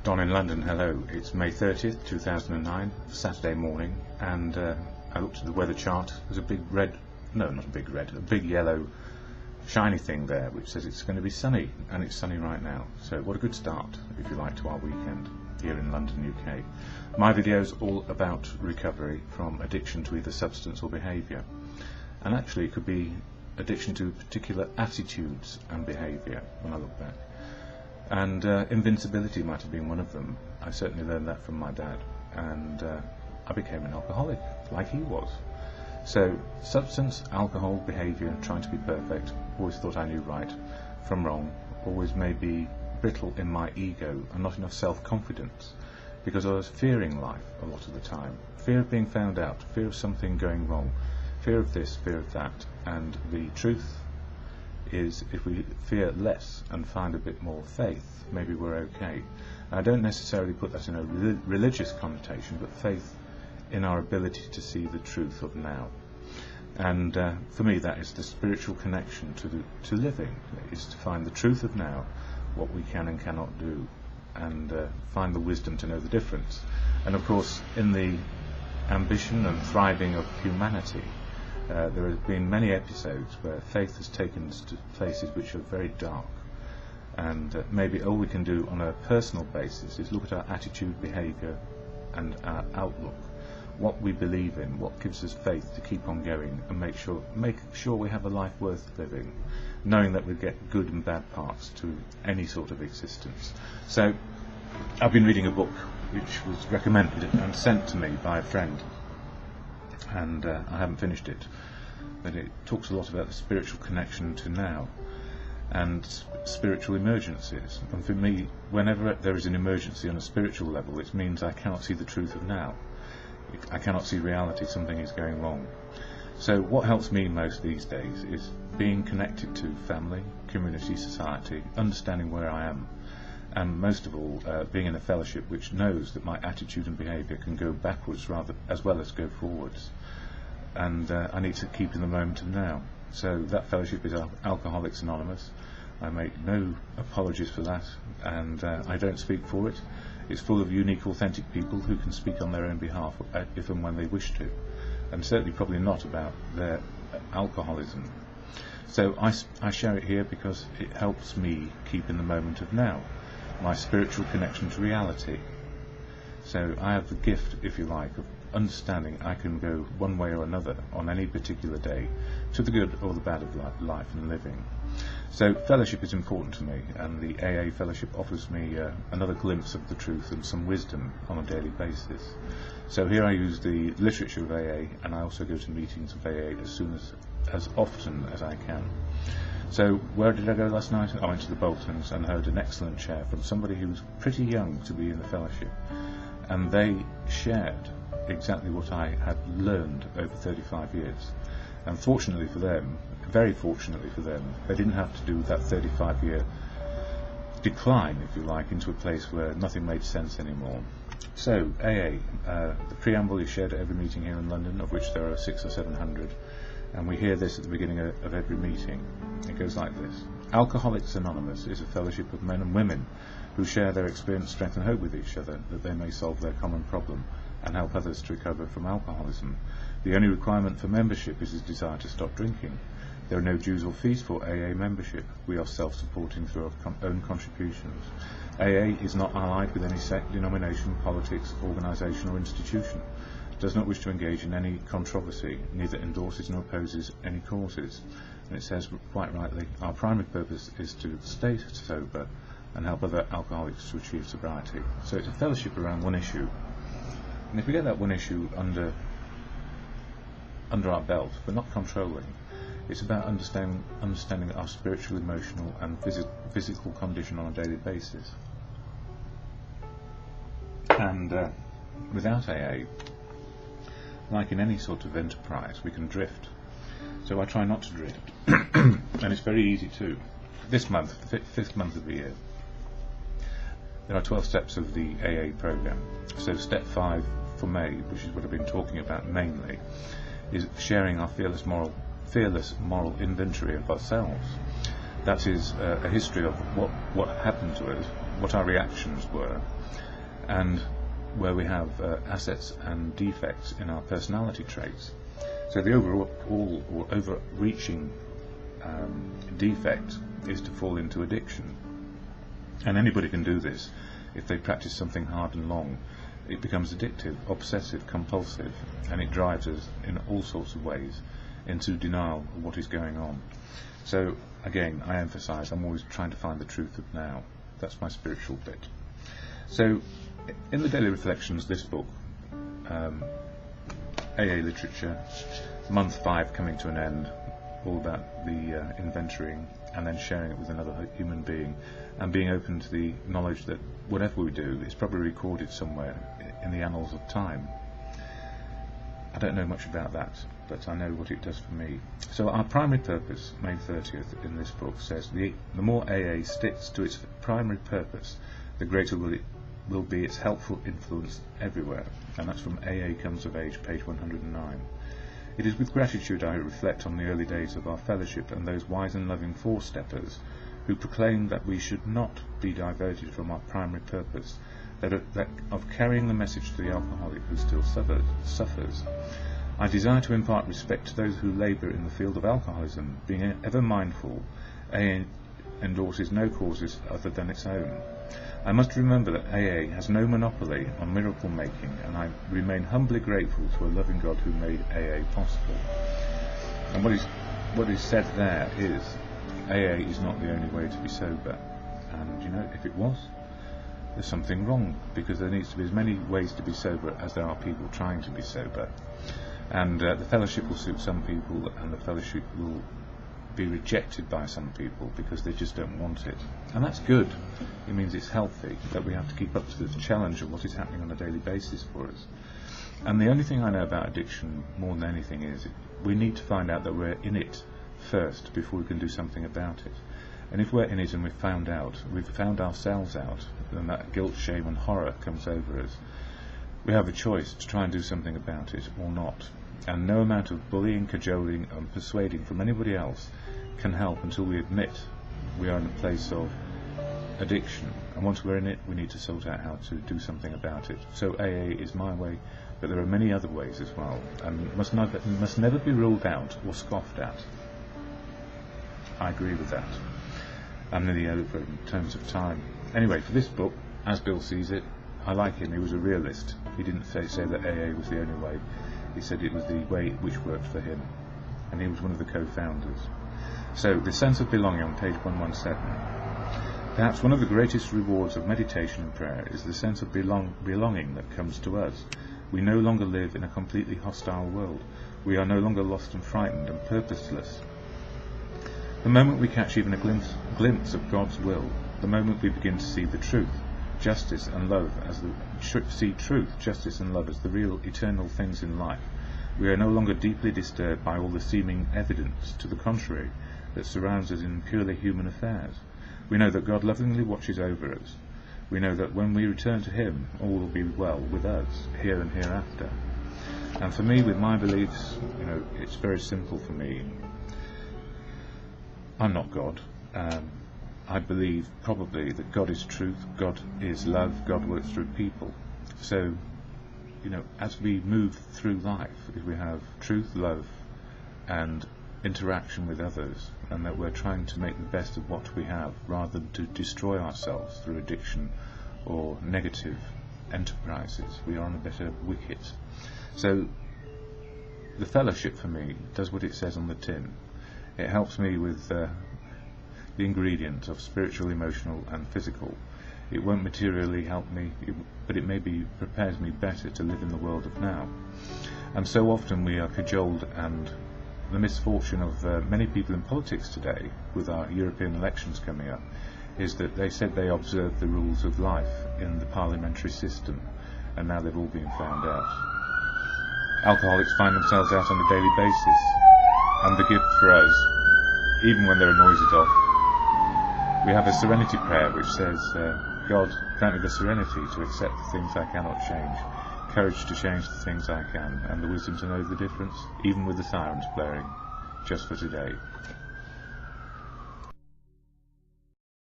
Don in London, hello. It's May 30th, 2009, Saturday morning, and I looked at the weather chart. There's a big red, no, not a big red, a big yellow shiny thing there which says it's going to be sunny, and it's sunny right now. So what a good start, if you like, to our weekend here in London, UK. My video's all about recovery from addiction to either substance or behaviour, and actually it could be addiction to particular attitudes and behaviour when I look back. And invincibility might have been one of them. I certainly learned that from my dad, and I became an alcoholic like he was. So substance, alcohol, behaviour, trying to be perfect, always thought I knew right from wrong, always made me brittle in my ego and not enough self-confidence, because I was fearing life a lot of the time. Fear of being found out, fear of something going wrong, fear of this, fear of that. And the truth is, if we fear less and find a bit more faith, maybe we're okay. And I don't necessarily put that in a religious connotation, but faith in our ability to see the truth of now. And for me, that is the spiritual connection to living, is to find the truth of now, what we can and cannot do, and find the wisdom to know the difference. And of course, in the ambition and thriving of humanity, there have been many episodes where faith has taken us to places which are very dark, and maybe all we can do on a personal basis is look at our attitude, behaviour and our outlook, what we believe in, what gives us faith to keep on going, and make sure we have a life worth living, knowing that we get good and bad parts to any sort of existence. So I've been reading a book which was recommended and sent to me by a friend, and I haven't finished it, but it talks a lot about the spiritual connection to now and spiritual emergencies. And for me, whenever there is an emergency on a spiritual level, it means I cannot see the truth of now. I cannot see reality, something is going wrong. So what helps me most these days is being connected to family, community, society, understanding where I am, and most of all being in a fellowship which knows that my attitude and behaviour can go backwards rather as well as go forwards, and I need to keep in the moment of now. So that fellowship is Alcoholics Anonymous. I make no apologies for that, and I don't speak for it. It's full of unique, authentic people who can speak on their own behalf if and when they wish to, and certainly probably not about their alcoholism. So I share it here because it helps me keep in the moment of now, my spiritual connection to reality. So I have the gift, if you like, of understanding I can go one way or another on any particular day, to the good or the bad of life and living. So fellowship is important to me, and the AA fellowship offers me another glimpse of the truth and some wisdom on a daily basis. So here I use the literature of AA, and I also go to meetings of AA as often as I can. So where did I go last night? I went to the Boltons and heard an excellent share from somebody who was pretty young to be in the fellowship, and they shared exactly what I had learned over 35 years. And fortunately for them, very fortunately for them, they didn't have to do that 35-year decline, if you like, into a place where nothing made sense anymore. So AA, the preamble is shared at every meeting here in London, of which there are 600 or 700, and we hear this at the beginning of every meeting. It goes like this: Alcoholics Anonymous is a fellowship of men and women who share their experience, strength and hope with each other, that they may solve their common problem and help others to recover from alcoholism. The only requirement for membership is a desire to stop drinking. There are no dues or fees for AA membership. We are self-supporting through our own contributions. AA is not allied with any sect, denomination, politics, organisation or institution. Does not wish to engage in any controversy, neither endorses nor opposes any causes. And it says, quite rightly, our primary purpose is to stay sober and help other alcoholics to achieve sobriety. So it's a fellowship around one issue. And if we get that one issue under our belt, but not controlling, it's about understanding our spiritual, emotional and physical condition on a daily basis. And without AA, like in any sort of enterprise, we can drift. So I try not to drift, and it's very easy too. This month, the fifth month of the year, there are 12 steps of the AA program. So step 5 for May, which is what I've been talking about mainly, is sharing our fearless moral inventory of ourselves. That is a history of what happened to us, what our reactions were, and where we have assets and defects in our personality traits. So the overall or overreaching defect is to fall into addiction. And anybody can do this if they practice something hard and long. It becomes addictive, obsessive, compulsive, and it drives us in all sorts of ways into denial of what is going on. So again, I emphasize, I'm always trying to find the truth of now. That's my spiritual bit. So in the Daily Reflections, this book, AA literature, month 5 coming to an end, all about the inventorying and then sharing it with another human being, and being open to the knowledge that whatever we do is probably recorded somewhere in the annals of time. I don't know much about that, but I know what it does for me. So our primary purpose, May 30th, in this book says, the more AA sticks to its primary purpose, the greater will be its helpful influence everywhere. And that's from AA Comes of Age, page 109. It is with gratitude I reflect on the early days of our fellowship and those wise and loving four-steppers who proclaimed that we should not be diverted from our primary purpose, that of carrying the message to the alcoholic who still suffers. I desire to impart respect to those who labour in the field of alcoholism, being ever mindful AA endorses no causes other than its own. I must remember that AA has no monopoly on miracle making, and I remain humbly grateful to a loving God who made AA possible. And what is said there is, AA is not the only way to be sober. And you know, if it was, there's something wrong, because there needs to be as many ways to be sober as there are people trying to be sober. And the fellowship will suit some people, and the fellowship will be rejected by some people because they just don't want it. And that's good. It means it's healthy, that we have to keep up to the challenge of what is happening on a daily basis for us. And the only thing I know about addiction more than anything is we need to find out that we're in it first before we can do something about it. And if we're in it and we've found ourselves out, then that guilt, shame and horror comes over us. We have a choice to try and do something about it or not. And no amount of bullying, cajoling and persuading from anybody else can help until we admit we are in a place of addiction. And once we're in it, we need to sort out how to do something about it. So AA is my way, but there are many other ways as well, and must never be ruled out or scoffed at. I agree with that. I'm nearly over in terms of time. Anyway, for this book, as Bill sees it, I like him. He was a realist. He didn't say that AA was the only way. He said it was the way which worked for him, and he was one of the co-founders. So, the sense of belonging on page 117. Perhaps one of the greatest rewards of meditation and prayer is the sense of belonging that comes to us. We no longer live in a completely hostile world. We are no longer lost and frightened and purposeless. The moment we catch even a glimpse of God's will, the moment we begin to see the truth, justice and love as the real eternal things in life, we are no longer deeply disturbed by all the seeming evidence to the contrary that surrounds us in purely human affairs. We know that God lovingly watches over us. We know that when we return to Him, all will be well with us, here and hereafter. And for me, with my beliefs, it's very simple for me. I'm not God. I believe probably that God is truth, God is love, God works through people. So, as we move through life, if we have truth, love, and interaction with others, and that we're trying to make the best of what we have, rather than to destroy ourselves through addiction or negative enterprises, we are on a better wicket. So, the fellowship for me does what it says on the tin. It helps me with the ingredients of spiritual, emotional and physical. It won't materially help me, but it maybe prepares me better to live in the world of now. And so often we are cajoled, and the misfortune of many people in politics today, with our European elections coming up, is that they said they observed the rules of life in the parliamentary system, and now they've all been found out. Alcoholics find themselves out on a daily basis, and the gift for us, even when there are noises off, we have a serenity prayer which says, God, grant me the serenity to accept the things I cannot change, courage to change the things I can, and the wisdom to know the difference, even with the sirens blaring, just for today.